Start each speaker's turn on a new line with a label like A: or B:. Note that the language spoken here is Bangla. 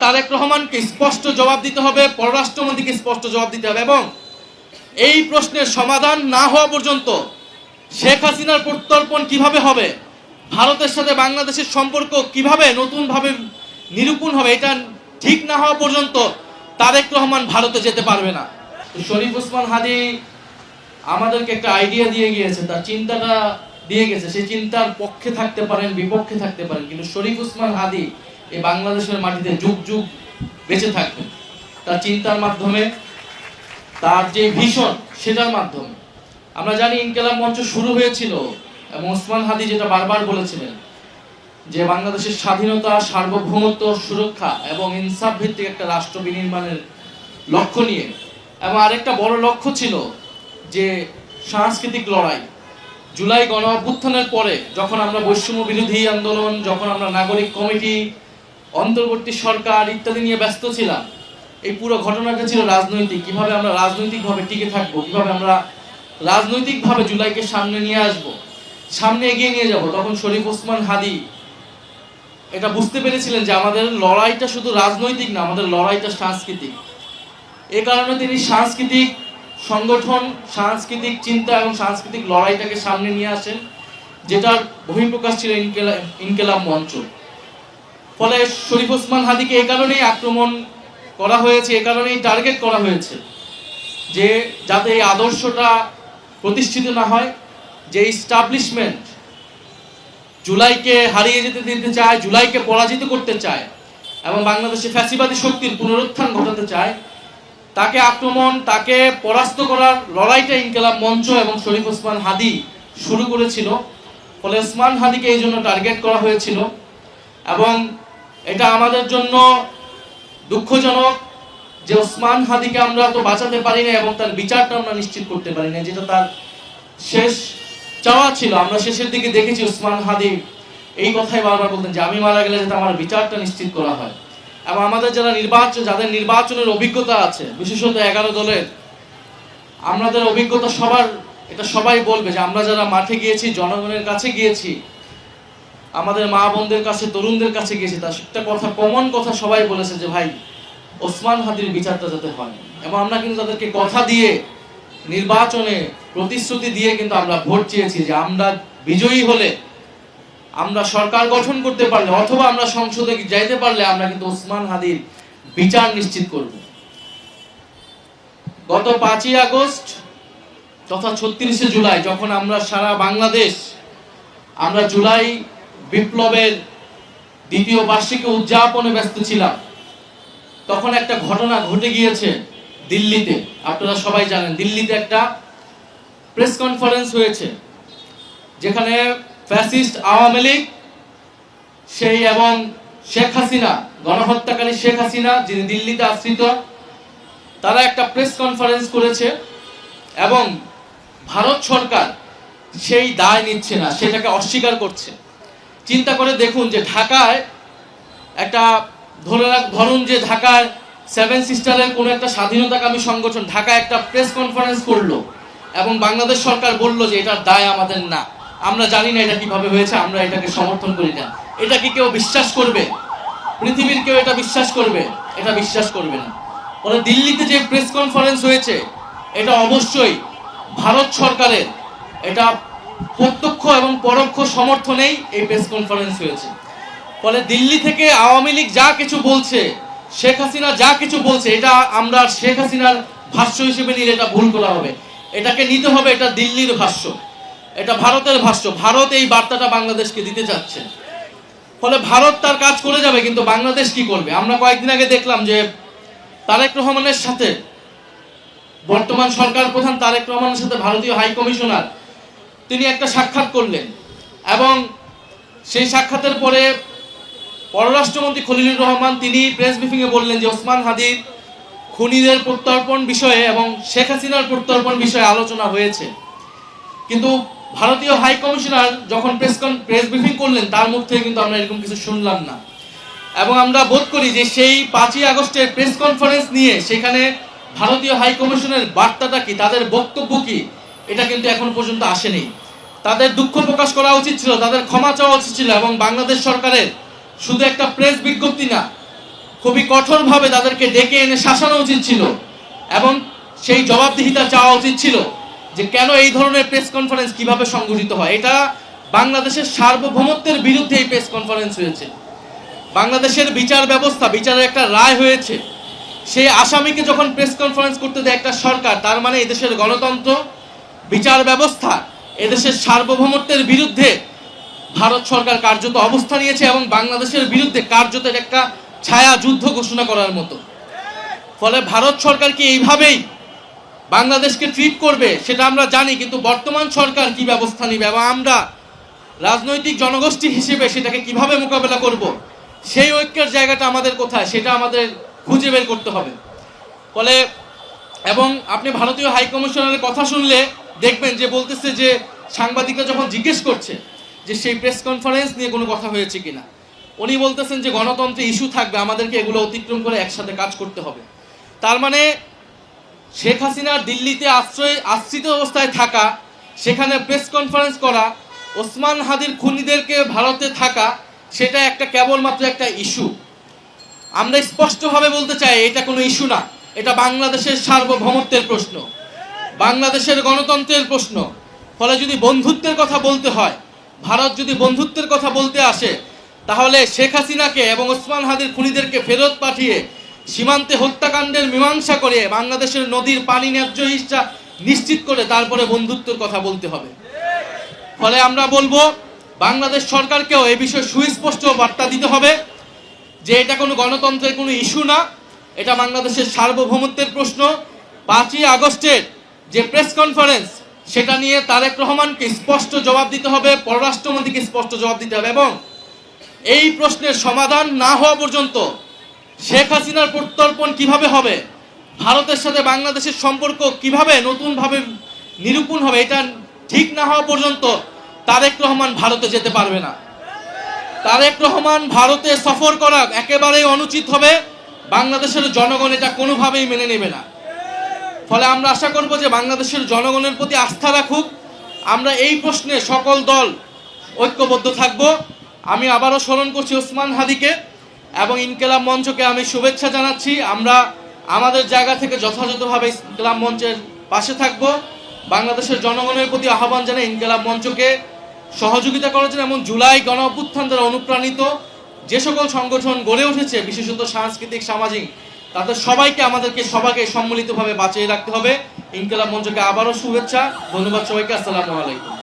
A: তারেক রহমানকে স্পষ্ট জবাব দিতে হবে, পররাষ্ট্রমন্ত্রীকে স্পষ্ট জবাব দিতে হবে এবং এই প্রশ্নের সমাধান না হওয়া পর্যন্ত শেখ হাসিনার প্রত্যর্পণ কিভাবে হবে, ভারতের সাথে বাংলাদেশের সম্পর্ক কিভাবে নতুনভাবে নিরূপণ হবে, এটা ঠিক না হওয়া পর্যন্ত তারেক রহমান ভারতে যেতে পারবে না। শরীফ ওসমান হাদি আমাদেরকে একটা আইডিয়া দিয়ে গিয়েছে, তার চিন্তাটা দিয়ে গেছে। সেই চিন্তার পক্ষে থাকতে পারেন, বিপক্ষে থাকতে পারেন, কিন্তু শরীফ ওসমান হাদি এই বাংলাদেশের মাটিতে যুগ যুগ বেঁচে থাকবেন তার চিন্তার মাধ্যমে, তার যে ভিশন সেটার মাধ্যমে। আমরা জানি ইনকিলাব মঞ্চ শুরু হয়েছিল এবং ওসমান হাদি যেটা বারবার বলেছিলেন যে বাংলাদেশের স্বাধীনতা, সার্বভৌমত্ব, সুরক্ষা এবং ইনসাফ ভিত্তিক একটা রাষ্ট্র বিনির্মাণের লক্ষ্য নিয়ে, এবং আরেকটা বড় লক্ষ্য ছিল যে সাংস্কৃতিক লড়াই। জুলাই গণ অভ্যুত্থানের পরে যখন আমরা বৈষম্য বিরোধী আন্দোলন, যখন আমরা নাগরিক কমিটি, অন্তর্বর্তী সরকার ইত্যাদি নিয়ে ব্যস্ত ছিলাম, এই পুরো ঘটনাটা ছিল রাজনৈতিক। কিভাবে আমরা রাজনৈতিকভাবে টিকে থাকবো, কিভাবে আমরা রাজনৈতিকভাবে জুলাইকে সামনে নিয়ে আসব, সামনে এগিয়ে নিয়ে যাব। তখন শরীফ ওসমান হাদি এটা বুঝতে পেরেছিলেন যে আমাদের লড়াইটা শুধু রাজনৈতিক না, আমাদের লড়াইটা সাংস্কৃতিক। এ কারণে তিনি সাংস্কৃতিক সংগঠন, সাংস্কৃতিক চিন্তা এবং সাংস্কৃতিক লড়াইটাকে সামনে নিয়ে আসেন, যেটার বহিঃপ্রকাশ ছিল ইনকিলাব মঞ্চ। ফলে শরীফ ওসমান হাদিকে এই কারণেই আক্রমণ করা হয়েছে, এই কারণেই টার্গেট করা হয়েছে যে যাতে এই আদর্শটা প্রতিষ্ঠিত না হয়, যে এস্টাবলিশমেন্ট জুলাইকে হারিয়ে যেতে দিতে চায়, জুলাইকে পরাজিত করতে চায় এবং বাংলাদেশে ফ্যাসিবাদী শক্তির পুনরুত্থান ঘটাতে চায়, তাকে আক্রমণ, তাকে পরাস্ত করার লড়াইটা ইনকিলাব মঞ্চ এবং শরীফ ওসমান হাদি শুরু করেছিল। ফলে ওসমান হাদিকে এই জন্য টার্গেট করা হয়েছিল এবং এটা আমাদের জন্য দুঃখজনক যে ওসমান হাদিকে আমরা তো বাঁচাতে পারি না এবং তার বিচারটা আমরা নিশ্চিত করতে পারি না, যেটা তার শেষ চাওয়া ছিল। আমরা শেষের দিকে দেখেছি ওসমান হাদি এই কথাই বারবার বলতেন যে আমি মারা গেলে যাতে আমার বিচারটা নিশ্চিত করা হয়। এবং আমাদের যাদের নির্বাচনের অভিজ্ঞতা আছে, বিশেষত 11 দলের, আমাদের অভিজ্ঞতা সবার, এটা সবাই বলবে যে আমরা যারা মাঠে গিয়েছি, জনগণের কাছে গিয়েছি, আমাদের মা বোনদের কাছে, তরুণদের কাছে গিয়েছি, তার একটা কথা, কমন কথা সবাই বলেছে যে ভাই ওসমান হাদির বিচারটা যাতে হয়। এবং আমরা কিন্তু তাদেরকে কথা দিয়ে, নির্বাচনে প্রতিশ্রুতি দিয়ে কিন্তু আমরা ভোট চেয়েছি যে আমরা বিজয়ী হলে, আমরা সরকার গঠন করতে পারলে, অথবা আমরা সংসদে যাইতে পারলে আমরা কিন্তু ওসমান হাদির বিচার নিশ্চিত করব। গত 5ই আগস্ট তথা 36শে জুলাই যখন আমরা সারা বাংলাদেশ আমরা জুলাই বিপ্লবের দ্বিতীয় বার্ষিকী উদযাপনে ব্যস্ত ছিলাম, তখন একটা ঘটনা ঘটে গিয়েছে দিল্লিতে। আপনারা সবাই জানেন দিল্লিতে একটা প্রেস কনফারেন্স হয়েছে যেখানে ফ্যাসিস্ট আওয়ামী লীগ সেই এবং শেখ হাসিনা, গণহত্যাকারী শেখ হাসিনা যিনি দিল্লিতে আশ্রিত, তারা একটা প্রেস কনফারেন্স করেছে এবং ভারত সরকার সেই দায় নিচ্ছে না, সেটাকে অস্বীকার করছে। চিন্তা করে দেখুন যে ঢাকায় একটা ধরুন যে ঢাকায় 7 সিস্টারের কোনো একটা স্বাধীনতাকামী সংগঠন ঢাকায় একটা প্রেস কনফারেন্স করলো এবং বাংলাদেশ সরকার বলল যে এটার দায় আমাদের না, আমরা জানি না এটা কিভাবে হয়েছে, আমরা এটাকে সমর্থন করি না। এটা কি কেউ বিশ্বাস করবে? পৃথিবীর কেউ এটা বিশ্বাস করবে? এটা বিশ্বাস করবে না। ফলে দিল্লিতে যে প্রেস কনফারেন্স হয়েছে এটা অবশ্যই ভারত সরকারের, এটা প্রত্যক্ষ এবং পরোক্ষ সমর্থনেই এই প্রেস কনফারেন্স হয়েছে। ফলে দিল্লি থেকে আওয়ামী লীগ যা কিছু বলছে, শেখ হাসিনা যা কিছু বলছে, এটা আমরা শেখ হাসিনার ভাষ্য হিসেবে নিলে এটা ভুল করা হবে। এটাকে নিতে হবে এটা দিল্লির ভাষ্য, এটা ভারতের ভাষ্য। ভারত এই বার্তাটা বাংলাদেশকে দিতে চাচ্ছে। ফলে ভারত তার কাজ করে যাবে, কিন্তু বাংলাদেশ কি করবে? আমরা কয়েকদিন আগে দেখলাম যে তারেক রহমানের সাথে, বর্তমান সরকার প্রধান তারেক রহমানের সাথে ভারতীয় হাই কমিশনার তিনি একটা সাক্ষাৎ করলেন এবং সেই সাক্ষাতের পরে পররাষ্ট্রমন্ত্রী খলিলুর রহমান তিনি প্রেস ব্রিফিংয়ে বললেন যে ওসমান হাদির খুনিদের প্রত্যর্পণ বিষয়ে এবং শেখ হাসিনার প্রত্যর্পণ বিষয়ে আলোচনা হয়েছে। কিন্তু ভারতীয় হাই কমিশনার যখন প্রেস ব্রিফিং করলেন তার মুখ থেকে কিন্তু আমরা এরকম কিছু শুনলাম না। এবং আমরা বোধ করি যে সেই 5ই আগস্টের প্রেস কনফারেন্স নিয়ে সেখানে ভারতীয় হাই কমিশনের বার্তাটা কি, তাদের বক্তব্য কি, এটা কিন্তু এখন পর্যন্ত আসেনি। তাদের দুঃখ প্রকাশ করা উচিত ছিল, তাদের ক্ষমা চাওয়া উচিত ছিল এবং বাংলাদেশ সরকারের শুধু একটা প্রেস বিজ্ঞপ্তি না, খুবই কঠোরভাবে তাদেরকে ডেকে এনে শাসানো উচিত ছিল এবং সেই জবাবদিহিতা চাওয়া উচিত ছিল যে কেন এই ধরনের প্রেস কনফারেন্স কিভাবে সংগঠিত হয়। এটা বাংলাদেশের সার্বভৌমত্বের বিরুদ্ধে এই প্রেস কনফারেন্স হয়েছে। বাংলাদেশের বিচার ব্যবস্থা, বিচারের একটা রায় হয়েছে, সেই আসামিকে যখন প্রেস কনফারেন্স করতে দেয় একটা সরকার, তার মানে এদেশের গণতন্ত্র, বিচার ব্যবস্থা, এদেশের সার্বভৌমত্বের বিরুদ্ধে ভারত সরকার কার্যত অবস্থা নিয়েছে এবং বাংলাদেশের বিরুদ্ধে কার্যত একটা ছায়া যুদ্ধ ঘোষণা করার মতো। ফলে ভারত সরকার কি এইভাবেই বাংলাদেশকে ট্রিট করবে সেটা আমরা জানি, কিন্তু বর্তমান সরকার কি ব্যবস্থা নেবে এবং আমরা রাজনৈতিক জনগোষ্ঠী হিসেবে সেটাকে কিভাবে মোকাবেলা করব, সেই ঐক্যের জায়গাটা আমাদের কোথায় সেটা আমাদের খুঁজে বের করতে হবে। ফলে এবং আপনি ভারতীয় হাই কমিশনারের কথা শুনলে দেখবেন যে বলতেছে যে সাংবাদিকরা যখন জিজ্ঞেস করছে যে সেই প্রেস কনফারেন্স নিয়ে কোনো কথা হয়েছে কিনা, উনি বলতেছেন যে গণতন্ত্রে ইস্যু থাকবে, আমাদেরকে এগুলো অতিক্রম করে একসাথে কাজ করতে হবে। তার মানে শেখ হাসিনার দিল্লিতে আশ্রিত অবস্থায় থাকা, সেখানে প্রেস কনফারেন্স করা, ওসমান হাদির খুনিদেরকে ভারতে থাকা, সেটা একটা কেবলমাত্র একটা ইস্যু। আমরা স্পষ্টভাবে বলতে চাই এটা কোনো ইস্যু না, এটা বাংলাদেশের সার্বভৌমত্বের প্রশ্ন, বাংলাদেশের গণতন্ত্রের প্রশ্ন। ফলে যদি বন্ধুত্বের কথা বলতে হয়, ভারত যদি বন্ধুত্বের কথা বলতে আসে, তাহলে শেখ হাসিনাকে এবং ওসমান হাদির খুনিদেরকে ফেরত পাঠিয়ে সীমান্তে হত্যাকাণ্ডের মীমাংসা করে বাংলাদেশের নদীর পানি ন্যায্য হিস্সা নিশ্চিত করে তারপরে বন্ধুত্বের কথা বলতে হবে। ফলে আমরা বলবো বাংলাদেশ সরকারকেও এই বিষয়ে সুস্পষ্ট বার্তা দিতে হবে যে এটা কোনো গণতন্ত্রের কোনো ইস্যু না, এটা বাংলাদেশের সার্বভৌমত্বের প্রশ্ন। 5ই আগস্টের যে প্রেস কনফারেন্স, সেটা নিয়ে তারেক রহমানকে স্পষ্ট জবাব দিতে হবে, পররাষ্ট্রমন্ত্রীকে স্পষ্ট জবাব দিতে হবে এবং এই প্রশ্নের সমাধান না হওয়া পর্যন্ত শেখ হাসিনার প্রত্যর্পণ কিভাবে হবে, ভারতের সাথে বাংলাদেশের সম্পর্ক কিভাবে নতুনভাবে নিরূপণ হবে, এটা ঠিক না হওয়া পর্যন্ত তারেক রহমান ভারতে যেতে পারবে না। তারেক রহমান ভারতে সফর করা একেবারেই অনুচিত হবে, বাংলাদেশের জনগণ এটা কোনোভাবেই মেনে নেবে না। ফলে আমরা আশা করব যে বাংলাদেশের জনগণের প্রতি আস্থা রাখুক, আমরা এই প্রশ্নে সকল দল ঐক্যবদ্ধ থাকব। আমি আবারও স্মরণ করছি ওসমান হাদিকে এবং ইনকিলাব মঞ্চকে আমি শুভেচ্ছা জানাচ্ছি। আমরা আমাদের জায়গা থেকে যথাযথভাবে ইনকিলাব মঞ্চের পাশে থাকব। বাংলাদেশের জনগণের প্রতি আহ্বান জানাই ইনকিলাব মঞ্চকে সহযোগিতা করার জন্য, এবং জুলাই গণ অভ্যুত্থান দ্বারা অনুপ্রাণিত যে সকল সংগঠন গড়ে উঠেছে, বিশেষত সাংস্কৃতিক সামাজিক, তাদের আমাদেরকে সবাইকে সম্মিলিতভাবে বাঁচিয়ে রাখতে হবে। ইনকিলাব মঞ্চকে আবারও শুভেচ্ছা, ধন্যবাদ সবাইকে, আসসালামু আলাইকুম।